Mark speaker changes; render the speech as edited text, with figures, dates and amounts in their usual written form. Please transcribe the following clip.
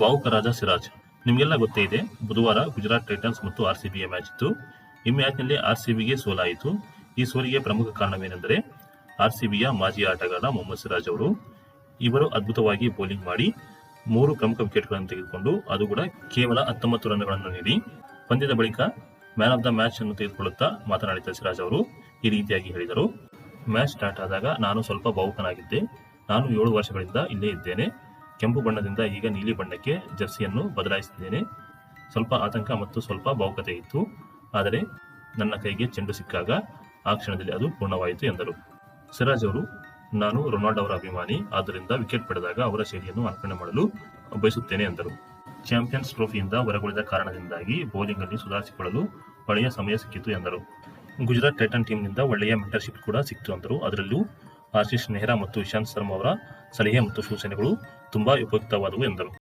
Speaker 1: ಭಾವುಕರಾದ ಸಿರಾಜ್. ನಿಮಗೆಲ್ಲ ಗೊತ್ತೇ ಇದೆ, ಬುಧವಾರ ಗುಜರಾತ್ ಟೈಟನ್ಸ್ ಮತ್ತು ಆರ್ಸಿಬಿಯ ಮ್ಯಾಚ್ ಇತ್ತು. ಈ ಮ್ಯಾಚ್ನಲ್ಲಿ ಆರ್ಸಿಬಿಗೆ ಸೋಲಾಯಿತು. ಈ ಸೋಲಿಗೆ ಪ್ರಮುಖ ಕಾರಣವೇನೆಂದರೆ ಆರ್ಸಿಬಿಯ ಮಾಜಿ ಆಟಗಾರ ಮೊಹಮ್ಮದ್ ಸಿರಾಜ್ ಅವರು. ಇವರು ಅದ್ಭುತವಾಗಿ ಬೌಲಿಂಗ್ ಮಾಡಿ 3 ಪ್ರಮುಖ ವಿಕೆಟ್ಗಳನ್ನು ತೆಗೆದುಕೊಂಡು, ಅದು ಕೂಡ ಕೇವಲ 19 ರನ್ಗಳನ್ನು ನೀಡಿ, ಪಂದ್ಯದ ಬಳಿಕ ಮ್ಯಾನ್ ಆಫ್ ದ ಮ್ಯಾಚ್ ಅನ್ನು ತೆಗೆದುಕೊಳ್ಳುತ್ತಾ ಮಾತನಾಡಿದ ಸಿರಾಜ್ ಅವರು ಈ ರೀತಿಯಾಗಿ ಹೇಳಿದರು. ಮ್ಯಾಚ್ ಸ್ಟಾರ್ಟ್ ಆದಾಗ ನಾನು ಸ್ವಲ್ಪ ಭಾವುಕನಾಗಿದ್ದೆ. ನಾನು 7 ವರ್ಷಗಳಿಂದ ಇಲ್ಲೇ ಇದ್ದೇನೆ. ಕೆಂಪು ಬಣ್ಣದಿಂದ ಈಗ ನೀಲಿ ಬಣ್ಣಕ್ಕೆ ಜರ್ಸಿಯನ್ನು ಬದಲಾಯಿಸಿದ್ದೇನೆ. ಸ್ವಲ್ಪ ಆತಂಕ ಮತ್ತು ಸ್ವಲ್ಪ ಭಾವುಕತೆ ಇತ್ತು. ಆದರೆ ನನ್ನ ಕೈಗೆ ಚೆಂಡು ಸಿಕ್ಕಾಗ ಆ ಕ್ಷಣದಲ್ಲಿ ಅದು ಪೂರ್ಣವಾಯಿತು ಎಂದರು. ಸಿರಾಜ್ ಅವರು, ನಾನು ರೊನಾಲ್ಡೋ ಅವರ ಅಭಿಮಾನಿ, ಆದ್ದರಿಂದ ವಿಕೆಟ್ ಪಡೆದಾಗ ಅವರ ಶೈಲಿಯನ್ನು ಅನುಕರಣೆ ಮಾಡಲು ಬಯಸುತ್ತೇನೆ ಎಂದರು. ಚಾಂಪಿಯನ್ಸ್ ಟ್ರೋಫಿಯಿಂದ ಹೊರಗುಳಿದ ಕಾರಣದಿಂದಾಗಿ ಬೌಲಿಂಗ್ ಅಲ್ಲಿ ಸುಧಾರಿಸಿಕೊಳ್ಳಲು ಒಳ್ಳೆಯ ಸಮಯ ಸಿಕ್ಕಿತು ಎಂದರು. ಗುಜರಾತ್ ಟೈಟನ್ ಟೀಮ್ನಿಂದ ಒಳ್ಳೆಯ ಮೆಂಟರ್ಶಿಪ್ ಕೂಡ ಸಿಕ್ತು ಅಂದರು. ಅದರಲ್ಲೂ ಆಶೀಶ್ ನೆಹ್ರಾ ಮತ್ತು ಇಶಾಂತ್ ಶರ್ಮಾ ಅವರ ಸಲಹೆ ಮತ್ತು ಸೂಚನೆಗಳು ತುಂಬಾ ಉಪಯುಕ್ತವಾದವು ಎಂದರು.